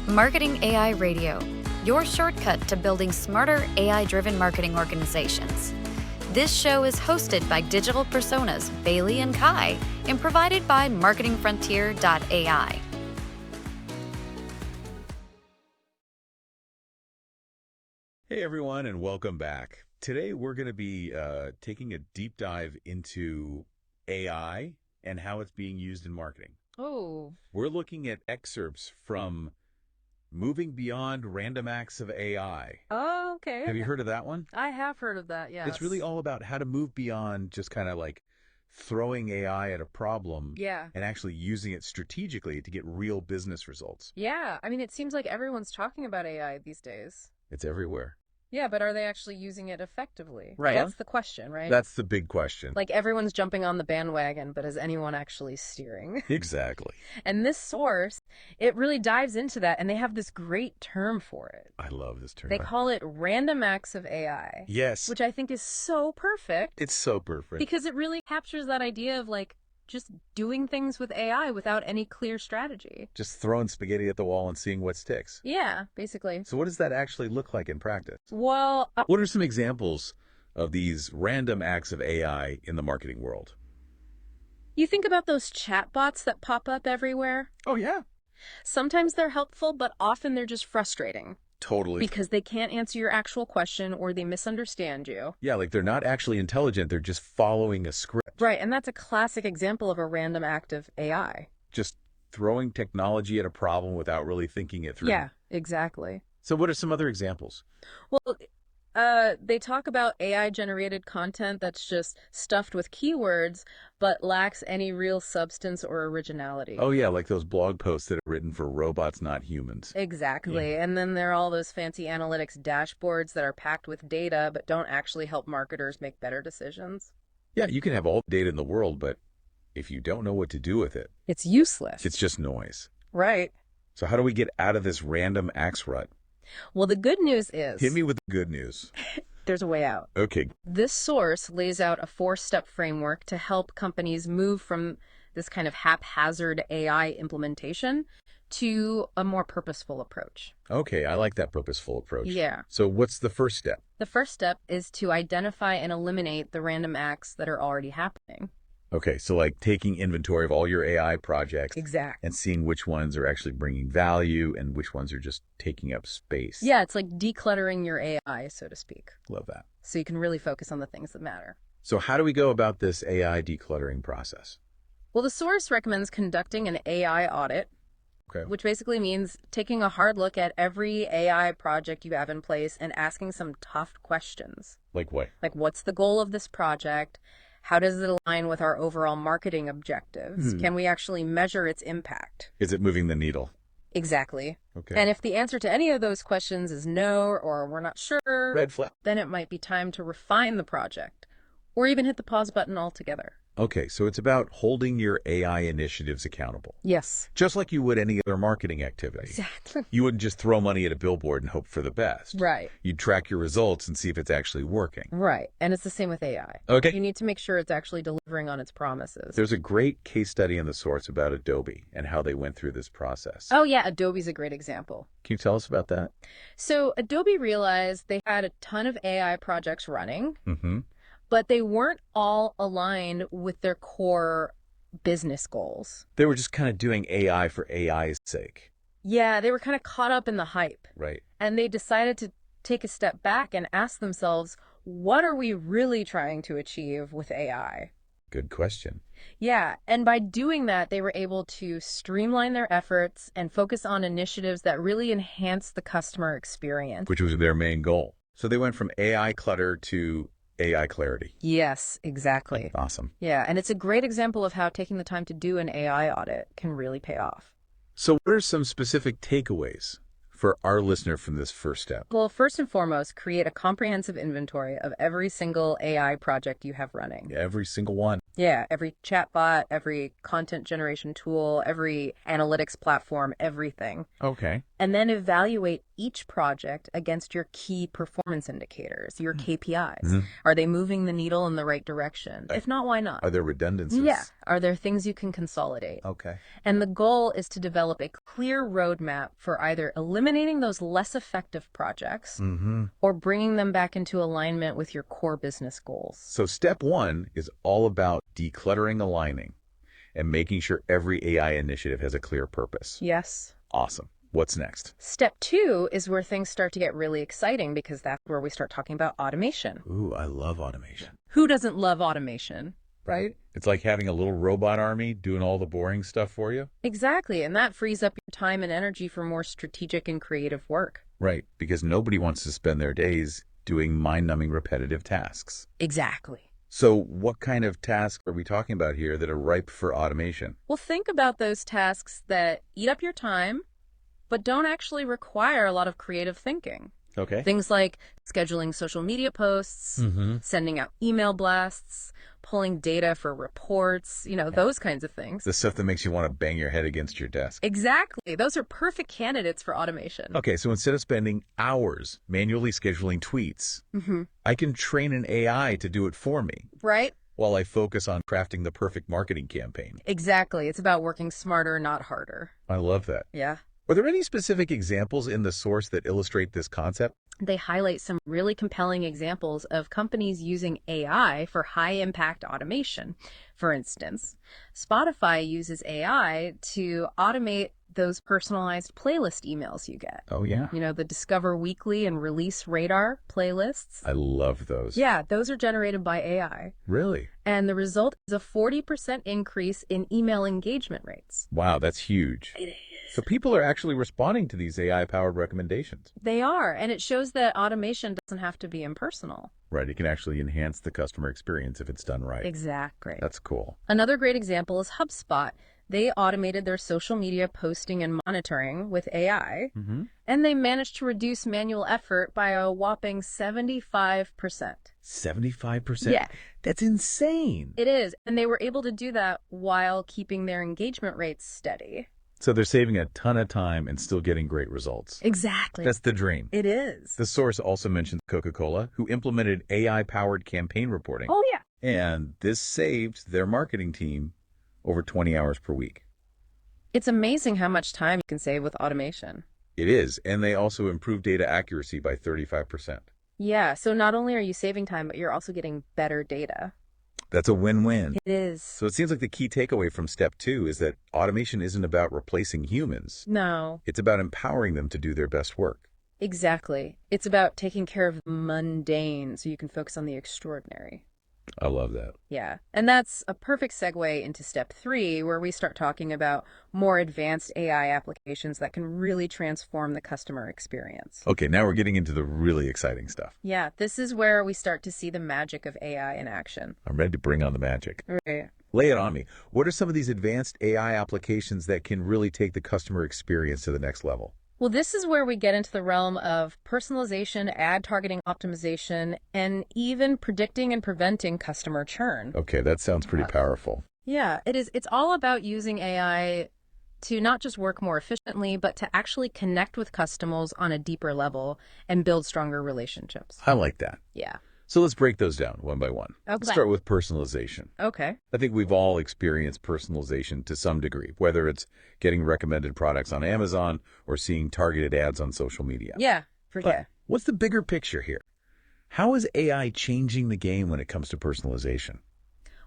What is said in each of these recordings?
Marketing AI Radio, your shortcut to building smarter AI-driven marketing organizations. This show is hosted by digital personas Bailey and Kai and provided by marketingfrontier.ai. Hey everyone, and welcome back. Today we're going to be taking a deep dive into AI and how it's being used in marketing. Oh. We're looking at excerpts from Moving Beyond Random Acts of AI. Oh, okay. Have you heard of that one? I have heard of that, yes. It's really all about how to move beyond just kind of like throwing AI at a problem and actually using it strategically to get real business results. Yeah, I mean, it seems like everyone's talking about AI these days. It's everywhere. Yeah, but are they actually using it effectively? Right. That's the question, right? That's the big question. Like, everyone's jumping on the bandwagon, but is anyone actually steering? Exactly. And this source, it really dives into that, and they have this great term for it. I love this term. They call it random acts of AI. Yes. Which I think is so perfect. It's so perfect. Because it really captures that idea of, like, just doing things with AI without any clear strategy. Just throwing spaghetti at the wall and seeing what sticks. Yeah, basically. So what does that actually look like in practice? Well, what are some examples of these random acts of AI in the marketing world? You think about those chatbots that pop up everywhere? Oh, yeah. Sometimes they're helpful, but often they're just frustrating. Totally. Because they can't answer your actual question or they misunderstand you. Yeah, like they're not actually intelligent. They're just following a script. Right, and that's a classic example of a random act of AI. Just throwing technology at a problem without really thinking it through. Yeah, exactly. So what are some other examples? Well, they talk about AI-generated content that's just stuffed with keywords, but lacks any real substance or originality. Oh, yeah, like those blog posts that are written for robots, not humans. Exactly. Yeah. And then there are all those fancy analytics dashboards that are packed with data, but don't actually help marketers make better decisions. Yeah, you can have all the data in the world, but if you don't know what to do with it, it's useless. It's just noise. Right. So how do we get out of this random acts rut? Well, the good news is... Hit me with the good news. There's a way out. Okay. This source lays out a 4-step framework to help companies move from this kind of haphazard AI implementation to a more purposeful approach. Okay, I like that purposeful approach. Yeah. So what's the first step? The first step is to identify and eliminate the random acts that are already happening. Okay, so like taking inventory of all your AI projects. Exactly. And seeing which ones are actually bringing value and which ones are just taking up space. Yeah, it's like decluttering your AI, so to speak. Love that. So you can really focus on the things that matter. So how do we go about this AI decluttering process? Well, the source recommends conducting an AI audit, which basically means taking a hard look at every AI project you have in place and asking some tough questions. Like what? Like, what's the goal of this project? How does it align with our overall marketing objectives? Can we actually measure its impact? Is it moving the needle? Exactly. Okay. And if the answer to any of those questions is no, or we're not sure, red flag, then it might be time to refine the project or even hit the pause button altogether. Okay, so it's about holding your AI initiatives accountable. Yes. Just like you would any other marketing activity. Exactly. You wouldn't just throw money at a billboard and hope for the best. Right. You'd track your results and see if it's actually working. Right. And it's the same with AI. Okay. You need to make sure it's actually delivering on its promises. There's a great case study in the source about Adobe and how they went through this process. Oh, yeah. Adobe's a great example. Can you tell us about that? So Adobe realized they had a ton of AI projects running. Mm-hmm. But they weren't all aligned with their core business goals. They were just kind of doing AI for AI's sake. Yeah, they were kind of caught up in the hype. Right. And they decided to take a step back and ask themselves, what are we really trying to achieve with AI? Good question. Yeah, and by doing that, they were able to streamline their efforts and focus on initiatives that really enhance the customer experience. Which was their main goal. So they went from AI clutter to AI clarity. Yes, exactly. Awesome. Yeah, and it's a great example of how taking the time to do an AI audit can really pay off. So what are some specific takeaways for our listener from this first step? Well, first and foremost, create a comprehensive inventory of every single AI project you have running. Every single one. Yeah, every chatbot, every content generation tool, every analytics platform, everything. Okay. And then evaluate each project against your key performance indicators, your KPIs. Are they moving the needle in the right direction? If not, why not? Are there redundancies? Yeah. Are there things you can consolidate? Okay. And the goal is to develop a clear roadmap for either eliminating those less effective projects or bringing them back into alignment with your core business goals. So step 1 is all about decluttering, aligning, and making sure every AI initiative has a clear purpose. Yes. Awesome. What's next? Step 2 is where things start to get really exciting because that's where we start talking about automation. Ooh, I love automation. Who doesn't love automation? Right? It's like having a little robot army doing all the boring stuff for you. Exactly, and that frees up your time and energy for more strategic and creative work. Right, because nobody wants to spend their days doing mind-numbing repetitive tasks. Exactly. So what kind of tasks are we talking about here that are ripe for automation? Well, think about those tasks that eat up your time, but don't actually require a lot of creative thinking. Okay. Things like scheduling social media posts, sending out email blasts, pulling data for reports, those kinds of things. The stuff that makes you want to bang your head against your desk. Exactly. Those are perfect candidates for automation. Okay, so instead of spending hours manually scheduling tweets, I can train an AI to do it for me. Right? While I focus on crafting the perfect marketing campaign. Exactly. It's about working smarter, not harder. I love that. Yeah. Are there any specific examples in the source that illustrate this concept? They highlight some really compelling examples of companies using AI for high-impact automation. For instance, Spotify uses AI to automate those personalized playlist emails you get. Oh, yeah. The Discover Weekly and Release Radar playlists. I love those. Yeah, those are generated by AI. Really? And the result is a 40% increase in email engagement rates. Wow, that's huge. It is. So people are actually responding to these AI-powered recommendations. They are, and it shows that automation doesn't have to be impersonal. Right, it can actually enhance the customer experience if it's done right. Exactly. That's cool. Another great example is HubSpot. They automated their social media posting and monitoring with AI, and they managed to reduce manual effort by a whopping 75%. 75%? Yeah. That's insane. It is, and they were able to do that while keeping their engagement rates steady. So they're saving a ton of time and still getting great results. Exactly. That's the dream. It is. The source also mentions Coca-Cola, who implemented AI-powered campaign reporting. Oh, yeah. And this saved their marketing team over 20 hours per week. It's amazing how much time you can save with automation. It is, and they also improved data accuracy by 35%. Yeah, so not only are you saving time, but you're also getting better data. That's a win-win. It is. So it seems like the key takeaway from step 2 is that automation isn't about replacing humans. No. It's about empowering them to do their best work. Exactly. It's about taking care of the mundane so you can focus on the extraordinary. I love that. Yeah. And that's a perfect segue into step 3, where we start talking about more advanced AI applications that can really transform the customer experience. Okay, now we're getting into the really exciting stuff. Yeah, this is where we start to see the magic of AI in action. I'm ready to bring on the magic. Right. Lay it on me. What are some of these advanced AI applications that can really take the customer experience to the next level? Well, this is where we get into the realm of personalization, ad targeting optimization, and even predicting and preventing customer churn. Okay, that sounds pretty powerful. Yeah, it is. It's all about using AI to not just work more efficiently, but to actually connect with customers on a deeper level and build stronger relationships. I like that. Yeah. So let's break those down one by one. Okay. Let's start with personalization. Okay. I think we've all experienced personalization to some degree, whether it's getting recommended products on Amazon or seeing targeted ads on social media. Yeah, for But sure. what's the bigger picture here? How is AI changing the game when it comes to personalization?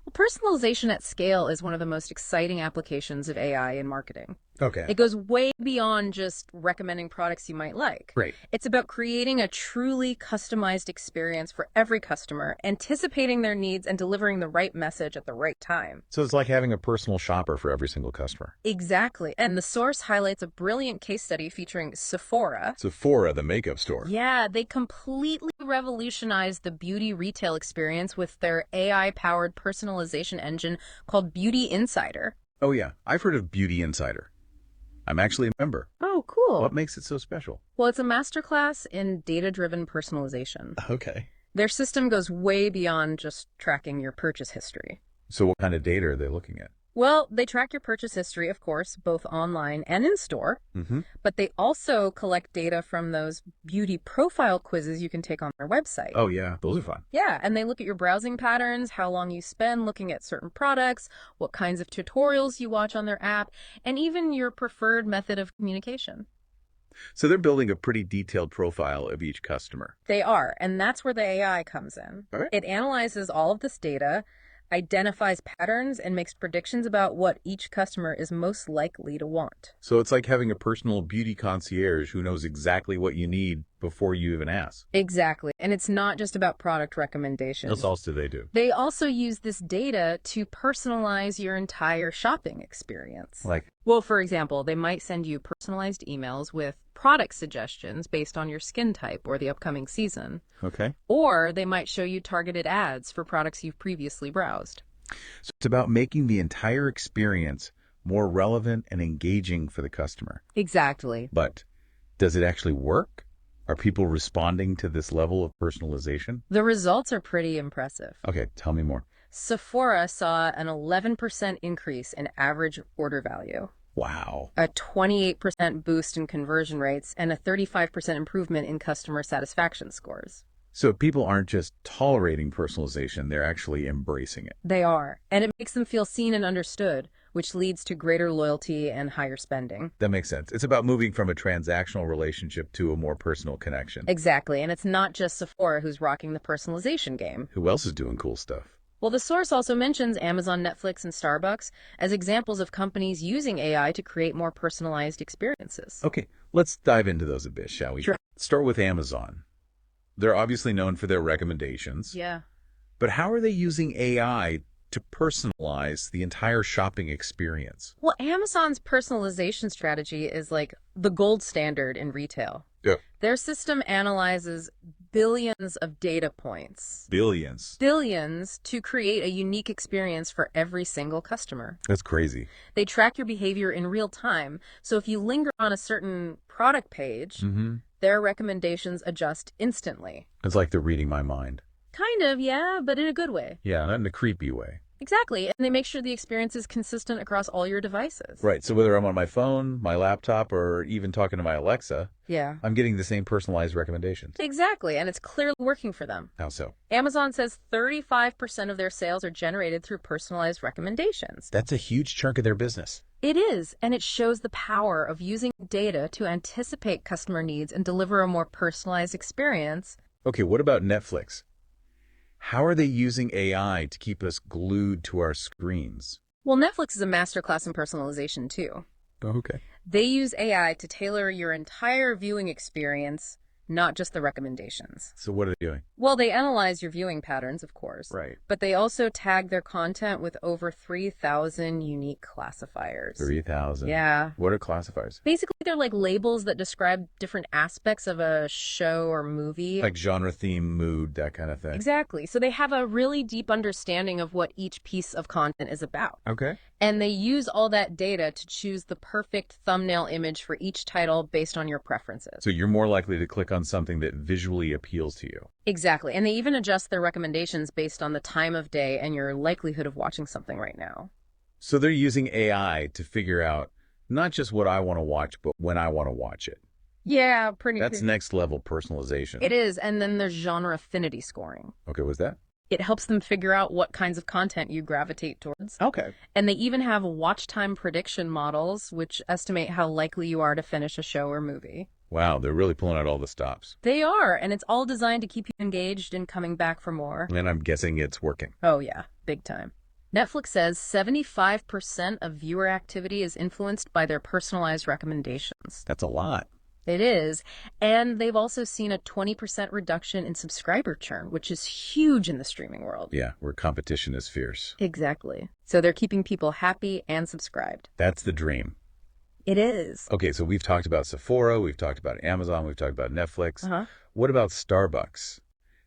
Well, personalization at scale is one of the most exciting applications of AI in marketing. Okay. It goes way beyond just recommending products you might like. Great. It's about creating a truly customized experience for every customer, anticipating their needs and delivering the right message at the right time. So it's like having a personal shopper for every single customer. Exactly. And the source highlights a brilliant case study featuring Sephora. Sephora, the makeup store. Yeah, they completely revolutionized the beauty retail experience with their AI-powered personalization engine called Beauty Insider. Oh, yeah. I've heard of Beauty Insider. I'm actually a member. Oh, cool. What makes it so special? Well, it's a masterclass in data-driven personalization. Okay. Their system goes way beyond just tracking your purchase history. So what kind of data are they looking at? Well, they track your purchase history, of course, both online and in store, Mm-hmm. but they also collect data from those beauty profile quizzes you can take on their website. Oh, yeah. Those are fun. Yeah, and they look at your browsing patterns, how long you spend looking at certain products, what kinds of tutorials you watch on their app, and even your preferred method of communication. So they're building a pretty detailed profile of each customer. They are, and that's where the AI comes in. All right. It analyzes all of this data, identifies patterns, and makes predictions about what each customer is most likely to want. So it's like having a personal beauty concierge who knows exactly what you need before you even ask. Exactly. And it's not just about product recommendations. What else do they do? They also use this data to personalize your entire shopping experience. Like, Well, for example, they might send you personalized emails with product suggestions based on your skin type or the upcoming season. okay. Or they might show you targeted ads for products you've previously browsed. So it's about making the entire experience more relevant and engaging for the customer. Exactly. But does it actually work? Are people responding to this level of personalization? The results are pretty impressive. Okay, tell me more. Sephora saw an 11% increase in average order value, Wow. a 28% boost in conversion rates, and a 35% improvement in customer satisfaction scores. So people aren't just tolerating personalization, they're actually embracing it. They are, and it makes them feel seen and understood, which leads to greater loyalty and higher spending. That makes sense. It's about moving from a transactional relationship to a more personal connection. Exactly, and it's not just Sephora who's rocking the personalization game. Who else is doing cool stuff? Well, the source also mentions Amazon, Netflix, and Starbucks as examples of companies using AI to create more personalized experiences. Okay, let's dive into those a bit, shall we? Sure. Start with Amazon. They're obviously known for their recommendations. Yeah. But how are they using AI to personalize the entire shopping experience? Well, Amazon's personalization strategy is like the gold standard in retail. Yeah. Their system analyzes billions of data points. Billions. Billions to create a unique experience for every single customer. That's crazy. They track your behavior in real time, so if you linger on a certain product page, Mm-hmm. their recommendations adjust instantly. It's like they're reading my mind. Kind of, yeah, but in a good way. Yeah, not in a creepy way. Exactly, and they make sure the experience is consistent across all your devices. Right, so whether I'm on my phone, my laptop, or even talking to my Alexa, Yeah. I'm getting the same personalized recommendations. Exactly, and it's clearly working for them. How so? Amazon says 35% of their sales are generated through personalized recommendations. That's a huge chunk of their business. It is, and it shows the power of using data to anticipate customer needs and deliver a more personalized experience. Okay, what about Netflix? How are they using AI to keep us glued to our screens? Well, Netflix is a masterclass in personalization, too. Okay. They use AI to tailor your entire viewing experience, not just the recommendations. So what are they doing? Well, they analyze your viewing patterns, of course. Right. But they also tag their content with over 3,000 unique classifiers. 3,000. Yeah. What are classifiers? Basically, they're like labels that describe different aspects of a show or movie. Like genre, theme, mood, that kind of thing. Exactly. So they have a really deep understanding of what each piece of content is about. Okay. And they use all that data to choose the perfect thumbnail image for each title based on your preferences. So you're more likely to click on something that visually appeals to you. Exactly. And they even adjust their recommendations based on the time of day and your likelihood of watching something right now. So they're using AI to figure out not just what I want to watch, but when I want to watch it. Yeah, pretty. That's next level personalization. It is. And then there's genre affinity scoring. Okay, what's that? It helps them figure out what kinds of content you gravitate towards. Okay. And they even have watch time prediction models, which estimate how likely you are to finish a show or movie. Wow, they're really pulling out all the stops. They are, and it's all designed to keep you engaged and coming back for more. And I'm guessing it's working. Oh, yeah, big time. Netflix says 75% of viewer activity is influenced by their personalized recommendations. That's a lot. It is. And they've also seen a 20% reduction in subscriber churn, which is huge in the streaming world. Yeah, where competition is fierce. Exactly. So they're keeping people happy and subscribed. That's the dream. It is. Okay, so we've talked about Sephora, we've talked about Amazon, we've talked about Netflix. Uh-huh. What about Starbucks?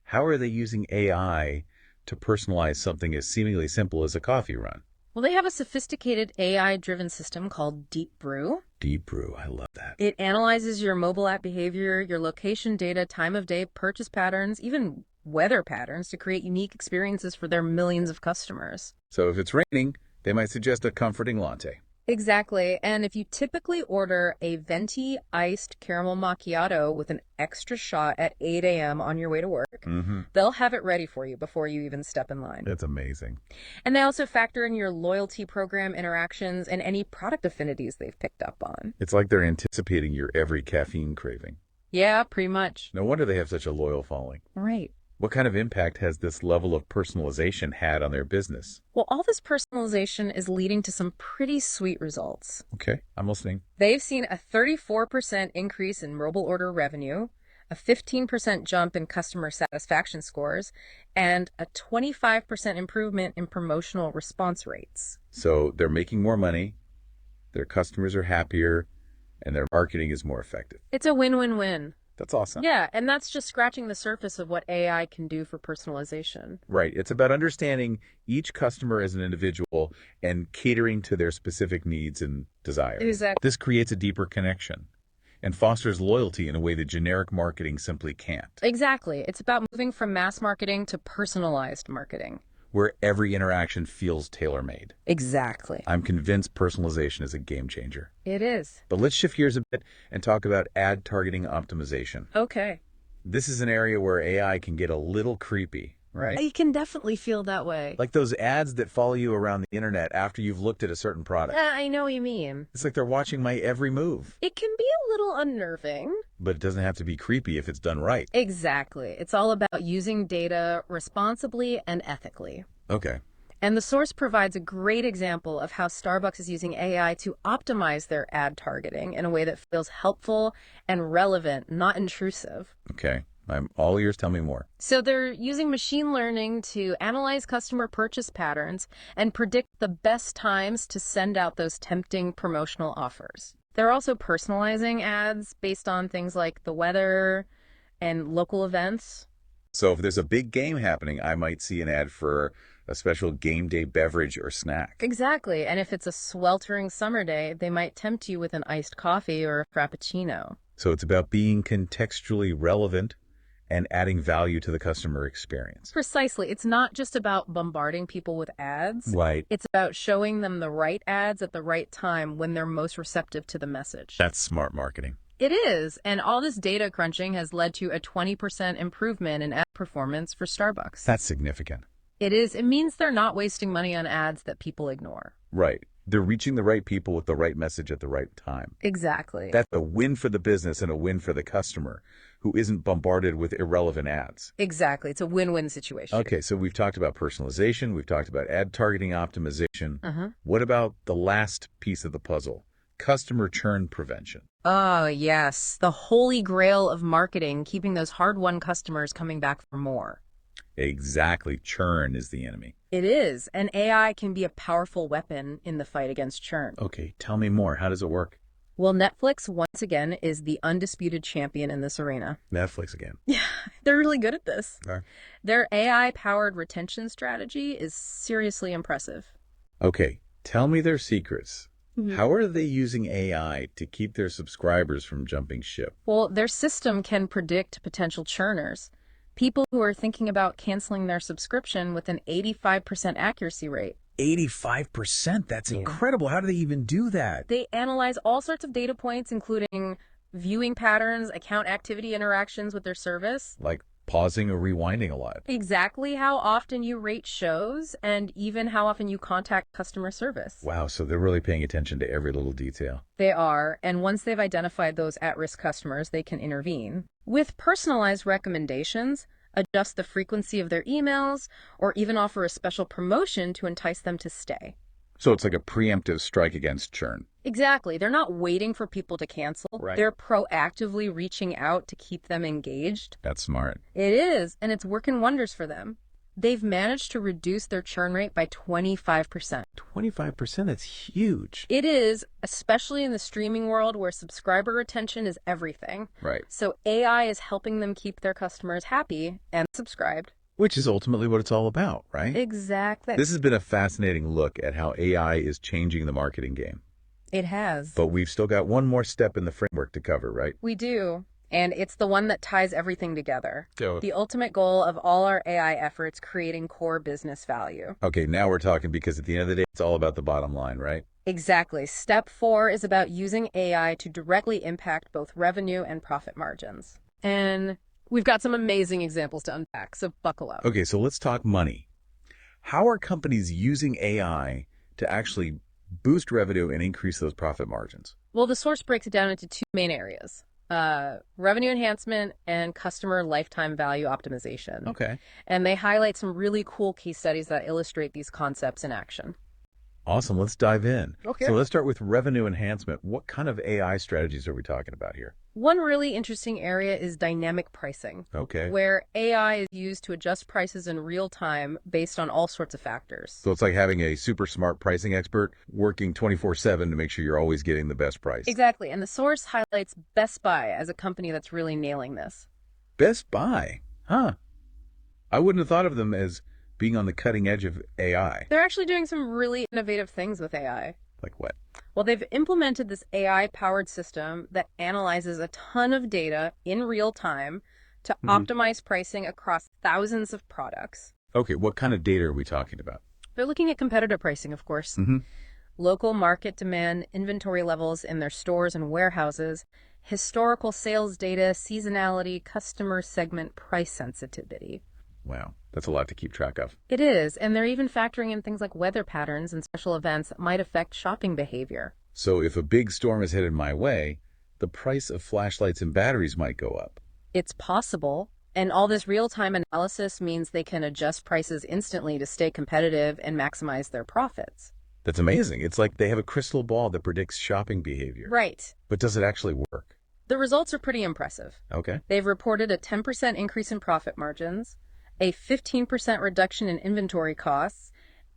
How are they using AI to personalize something as seemingly simple as a coffee run? Well, they have a sophisticated AI-driven system called Deep Brew. Deep Brew, I love that. It analyzes your mobile app behavior, your location data, time of day, purchase patterns, even weather patterns to create unique experiences for their millions of customers. So if it's raining, They might suggest a comforting latte. Exactly. And if you typically order a venti iced caramel macchiato with an extra shot at 8 a.m. on your way to work, they'll have it ready for you before you even step in line. That's amazing. And they also factor in your loyalty program interactions and any product affinities they've picked up on. It's like they're anticipating your every caffeine craving. Yeah, pretty much. No wonder they have such a loyal following. Right. What kind of impact has this level of personalization had on their business? Well, all this personalization is leading to some pretty sweet results. Okay, I'm listening. They've seen a 34% increase in mobile order revenue, a 15% jump in customer satisfaction scores, and a 25% improvement in promotional response rates. So they're making more money, their customers are happier, and their marketing is more effective. It's a win-win-win. That's awesome. Yeah, and that's just scratching the surface of what AI can do for personalization. Right. It's about understanding each customer as an individual and catering to their specific needs and desires. Exactly. This creates a deeper connection and fosters loyalty in a way that generic marketing simply can't, Exactly. It's about moving from mass marketing to personalized marketing. where every interaction feels tailor-made. Exactly. I'm convinced personalization is a game changer. It is. But let's shift gears a bit and talk about ad targeting optimization. Okay. This is an area where AI can get a little creepy, right? You can definitely feel that way. Like those ads that follow you around the internet after you've looked at a certain product. I know what you mean. It's like they're watching my every move. It can be a little unnerving. But it doesn't have to be creepy if it's done right. Exactly. It's all about using data responsibly and ethically. Okay. And the source provides a great example of how Starbucks is using AI to optimize their ad targeting in a way that feels helpful and relevant, not intrusive. Okay. I'm all ears. Tell me more. So they're using machine learning to analyze customer purchase patterns and predict the best times to send out those tempting promotional offers. They're also personalizing ads based on things like the weather and local events. So if there's a big game happening, I might see an ad for a special game day beverage or snack. Exactly. And if it's a sweltering summer day, they might tempt you with an iced coffee or a frappuccino. So it's about being contextually relevant and adding value to the customer experience. Precisely. It's not just about bombarding people with ads. Right. It's about showing them the right ads at the right time when they're most receptive to the message. That's smart marketing. It is. And all this data crunching has led to a 20% improvement in ad performance for Starbucks. That's significant. It is. It means they're not wasting money on ads that people ignore. Right. They're reaching the right people with the right message at the right time. Exactly. That's a win for the business and a win for the customer who isn't bombarded with irrelevant ads. Exactly. It's a win-win situation. Okay, so we've talked about personalization. We've talked about ad targeting optimization. What about the last piece of the puzzle? Customer churn prevention. Oh, yes. The holy grail of marketing, keeping those hard-won customers coming back for more. Exactly. Churn is the enemy. It is. And AI can be a powerful weapon in the fight against churn. Okay, tell me more. How does it work? Well, Netflix, once again, is the undisputed champion in this arena. Netflix again. Yeah, they're really good at this. Okay. Their AI-powered retention strategy is seriously impressive. Okay, tell me their secrets. How are they using AI to keep their subscribers from jumping ship? Well, their system can predict potential churners, people who are thinking about canceling their subscription with an 85% accuracy rate. 85%? That's incredible. How do they even do that? They analyze all sorts of data points, including viewing patterns, account activity interactions with their service. Like pausing or rewinding a lot. Exactly how often you rate shows and even how often you contact customer service. Wow, so they're really paying attention to every little detail. They are, and once they've identified those at-risk customers, they can intervene. With personalized recommendations, adjust the frequency of their emails, or even offer a special promotion to entice them to stay. So it's like a preemptive strike against churn. Exactly. They're not waiting for people to cancel. Right. They're proactively reaching out to keep them engaged. That's smart. It is, and it's working wonders for them. They've managed to reduce their churn rate by 25%. 25%? That's huge. It is, especially in the streaming world where subscriber retention is everything. Right. So AI is helping them keep their customers happy and subscribed. Which is ultimately what it's all about, right? Exactly. This has been a fascinating look at how AI is changing the marketing game. It has. But we've still got one more step in the framework to cover, right? We do. And it's the one that ties everything together. So, The ultimate goal of all our AI efforts, creating core business value. okay, now we're talking because at the end of the day, it's all about the bottom line, right? Exactly. Step 4 is about using AI to directly impact both revenue and profit margins. And we've got some amazing examples to unpack, so buckle up. Okay, so let's talk money. How are companies using AI to actually boost revenue and increase those profit margins? Well, the source breaks it down into two main areas. Revenue enhancement and customer lifetime value optimization. Okay. And they highlight some really cool case studies that illustrate these concepts in action. Awesome. Let's dive in. Okay. So let's start with revenue enhancement. What kind of AI strategies are we talking about here? One really interesting area is dynamic pricing, Okay. where AI is used to adjust prices in real time based on all sorts of factors. So it's like having a super smart pricing expert working 24/7 to make sure you're always getting the best price. Exactly. And the source highlights Best Buy as a company that's really nailing this. Best Buy. Huh. I wouldn't have thought of them as being on the cutting edge of AI. They're actually doing some really innovative things with AI. Like what? Well, they've implemented this AI-powered system that analyzes a ton of data in real time to optimize pricing across thousands of products. Okay, what kind of data are we talking about? They're looking at competitor pricing, of course, local market demand, inventory levels in their stores and warehouses, historical sales data, seasonality, customer segment price sensitivity. Wow, that's a lot to keep track of. It is, and they're even factoring in things like weather patterns and special events that might affect shopping behavior. So if a big storm is headed my way, the price of flashlights and batteries might go up. It's possible, and all this real-time analysis means they can adjust prices instantly to stay competitive and maximize their profits. That's amazing. It's like they have a crystal ball that predicts shopping behavior. Right. But does it actually work? The results are pretty impressive. Okay. They've reported a 10% increase in profit margins, a 15% reduction in inventory costs,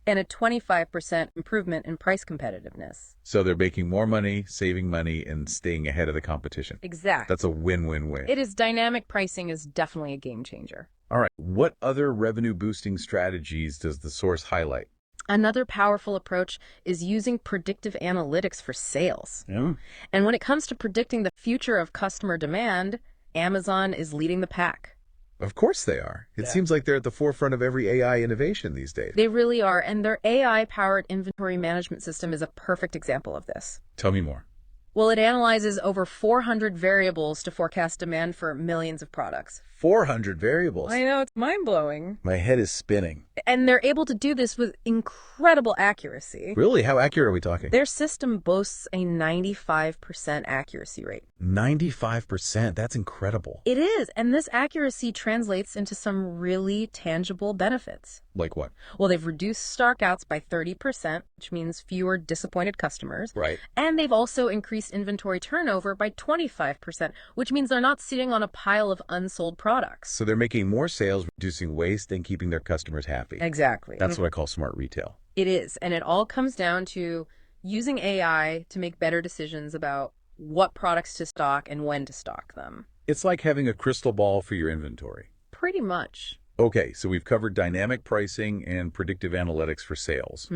and a 25% improvement in price competitiveness. So they're making more money, saving money, and staying ahead of the competition. Exactly. That's a win-win-win. It is dynamic pricing is definitely a game changer. All right. What other revenue-boosting strategies does the source highlight? Another powerful approach is using predictive analytics for sales. Yeah. And when it comes to predicting the future of customer demand, Amazon is leading the pack. Of course they are. It seems like they're at the forefront of every AI innovation these days. They really are, and their AI-powered inventory management system is a perfect example of this. Tell me more. Well, it analyzes over 400 variables to forecast demand for millions of products. 400 variables. I know, it's mind-blowing. My head is spinning. And they're able to do this with incredible accuracy. Really? How accurate are we talking? Their system boasts a 95% accuracy rate. 95%. That's incredible. It is, and this accuracy translates into some really tangible benefits. Like what? Well, they've reduced stockouts by 30%, which means fewer disappointed customers. Right. And they've also increased inventory turnover by 25%, which means they're not sitting on a pile of unsold products. So they're making more sales, reducing waste, and keeping their customers happy. Exactly. That's what I call smart retail. It is, and it all comes down to using AI to make better decisions about what products to stock and when to stock them. It's like having a crystal ball for your inventory. Pretty much. Okay, so we've covered dynamic pricing and predictive analytics for sales.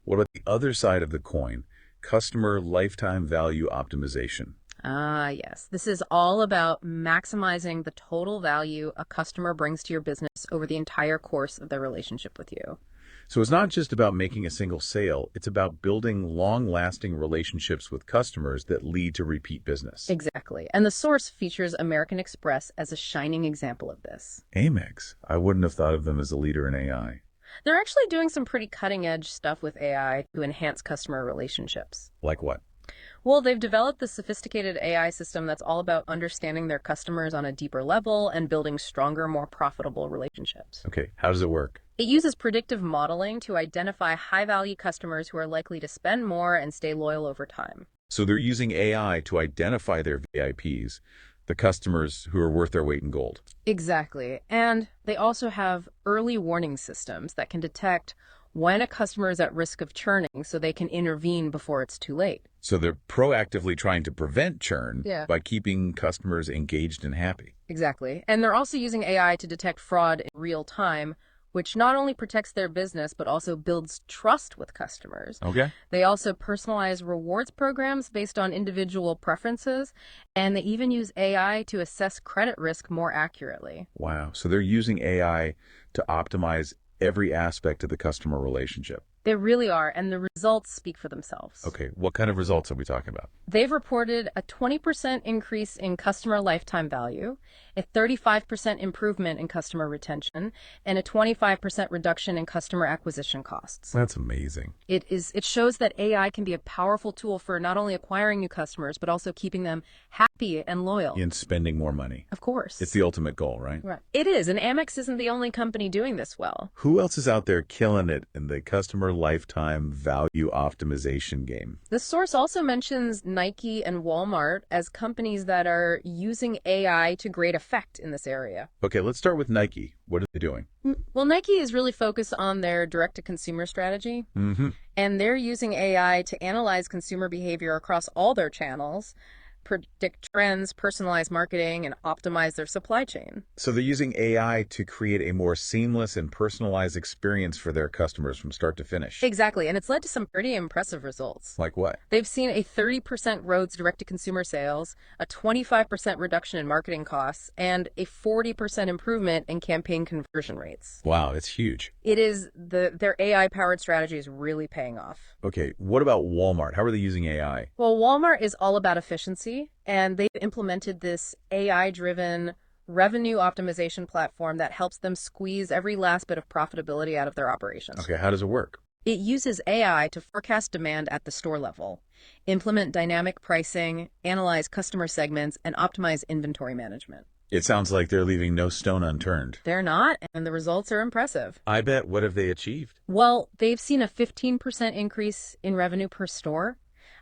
What about the other side of the coin? Customer lifetime value optimization. Ah, yes. This is all about maximizing the total value a customer brings to your business over the entire course of their relationship with you. So it's not just about making a single sale, it's about building long-lasting relationships with customers that lead to repeat business. Exactly. And the source features American Express as a shining example of this. Amex. I wouldn't have thought of them as a leader in AI. They're actually doing some pretty cutting-edge stuff with AI to enhance customer relationships. Like what? Well, they've developed this sophisticated AI system that's all about understanding their customers on a deeper level and building stronger, more profitable relationships. Okay, how does it work? It uses predictive modeling to identify high-value customers who are likely to spend more and stay loyal over time. So they're using AI to identify their VIPs, the customers who are worth their weight in gold. Exactly. And they also have early warning systems that can detect when a customer is at risk of churning so they can intervene before it's too late. So they're proactively trying to prevent churn Yeah. by keeping customers engaged and happy. Exactly. And they're also using AI to detect fraud in real time, which not only protects their business, but also builds trust with customers. Okay. They also personalize rewards programs based on individual preferences, and they even use AI to assess credit risk more accurately. Wow. So they're using AI to optimize every aspect of the customer relationship. They really are, and the results speak for themselves. Okay. What kind of results are we talking about? They've reported a 20% increase in customer lifetime value, a 35% improvement in customer retention, and a 25% reduction in customer acquisition costs. That's amazing. It shows that AI can be a powerful tool for not only acquiring new customers, but also keeping them happy and loyal. In spending more money. Of course. It's the ultimate goal, right? Right. It is, and Amex isn't the only company doing this well. Who else is out there killing it in the customer lifetime value optimization game? The source also mentions Nike and Walmart as companies that are using AI to great effect in this area. Okay, let's start with Nike. What are they doing? Well, Nike is really focused on their direct-to-consumer strategy, and they're using AI to analyze consumer behavior across all their channels, predict trends, personalize marketing, and optimize their supply chain. So they're using AI to create a more seamless and personalized experience for their customers from start to finish. Exactly, and it's led to some pretty impressive results. Like what? They've seen a 30% growth direct-to-consumer sales, a 25% reduction in marketing costs, and a 40% improvement in campaign conversion rates. Wow, it's huge. It is their AI-powered strategy is really paying off. Okay, what about Walmart? How are they using AI? Well, Walmart is all about efficiency, and they've implemented this AI-driven revenue optimization platform that helps them squeeze every last bit of profitability out of their operations. Okay, how does it work? It uses AI to forecast demand at the store level, implement dynamic pricing, analyze customer segments, and optimize inventory management. It sounds like they're leaving no stone unturned. They're not, and the results are impressive. I bet. What have they achieved? Well, they've seen a 15% increase in revenue per store,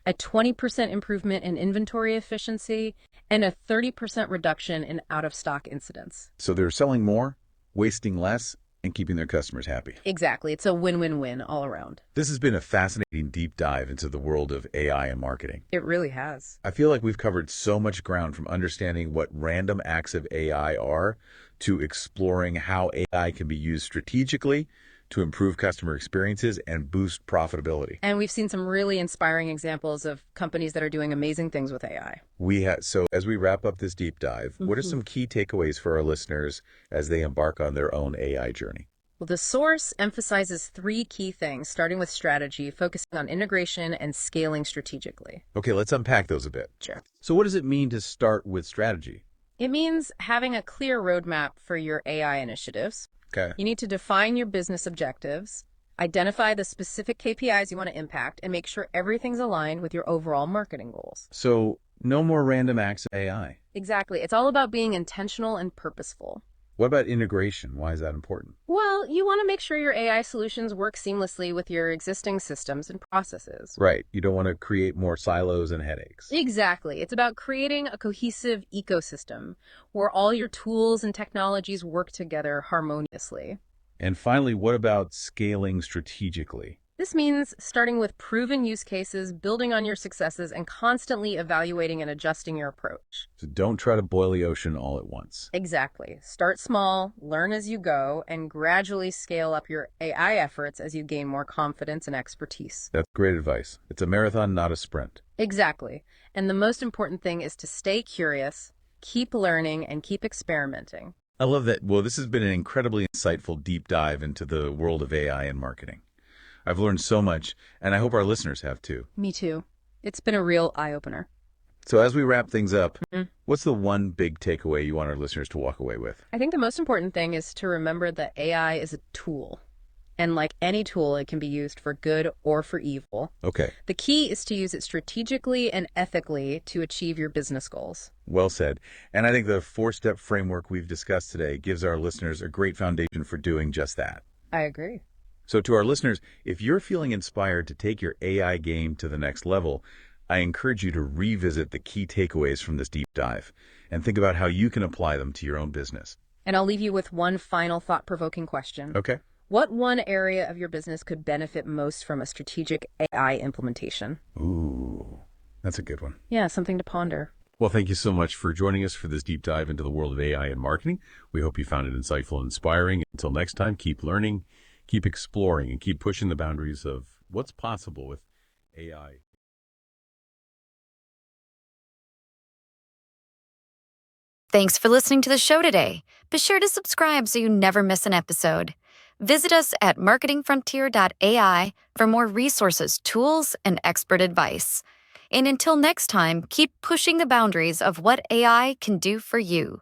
a 20% improvement in inventory efficiency, and a 30% reduction in out-of-stock incidents. So they're selling more, wasting less, and keeping their customers happy. Exactly. It's a win-win-win all around. This has been a fascinating deep dive into the world of AI and marketing. It really has. I feel like we've covered so much ground, from understanding what random acts of AI are to exploring how AI can be used strategically to improve customer experiences and boost profitability. And we've seen some really inspiring examples of companies that are doing amazing things with AI. So as we wrap up this deep dive, what are some key takeaways for our listeners as they embark on their own AI journey? Well, the source emphasizes 3 key things, starting with strategy, focusing on integration and scaling strategically. Okay, let's unpack those a bit. Sure. So what does it mean to start with strategy? It means having a clear roadmap for your AI initiatives. Okay. You need to define your business objectives, identify the specific KPIs you want to impact, and make sure everything's aligned with your overall marketing goals. So no more random acts of AI. Exactly. It's all about being intentional and purposeful. What about integration? Why is that important? Well, you want to make sure your AI solutions work seamlessly with your existing systems and processes. Right. You don't want to create more silos and headaches. Exactly. It's about creating a cohesive ecosystem where all your tools and technologies work together harmoniously. And finally, what about scaling strategically? This means starting with proven use cases, building on your successes, and constantly evaluating and adjusting your approach. So don't try to boil the ocean all at once. Exactly. Start small, learn as you go, and gradually scale up your AI efforts as you gain more confidence and expertise. That's great advice. It's a marathon, not a sprint. Exactly. And the most important thing is to stay curious, keep learning, and keep experimenting. I love that. Well, this has been an incredibly insightful deep dive into the world of AI and marketing. I've learned so much, and I hope our listeners have too. Me too. It's been a real eye-opener. So as we wrap things up, what's the one big takeaway you want our listeners to walk away with? I think the most important thing is to remember that AI is a tool. And like any tool, it can be used for good or for evil. Okay. The key is to use it strategically and ethically to achieve your business goals. Well said. And I think the 4-step framework we've discussed today gives our listeners a great foundation for doing just that. I agree. So to our listeners, if you're feeling inspired to take your AI game to the next level, I encourage you to revisit the key takeaways from this deep dive and think about how you can apply them to your own business. And I'll leave you with one final thought-provoking question. Okay. What one area of your business could benefit most from a strategic AI implementation? Ooh, that's a good one. Yeah, something to ponder. Well, thank you so much for joining us for this deep dive into the world of AI and marketing. We hope you found it insightful and inspiring. Until next time, keep learning, keep exploring, and keep pushing the boundaries of what's possible with AI. Thanks for listening to the show today. Be sure to subscribe so you never miss an episode. Visit us at marketingfrontier.ai for more resources, tools, and expert advice. And until next time, keep pushing the boundaries of what AI can do for you.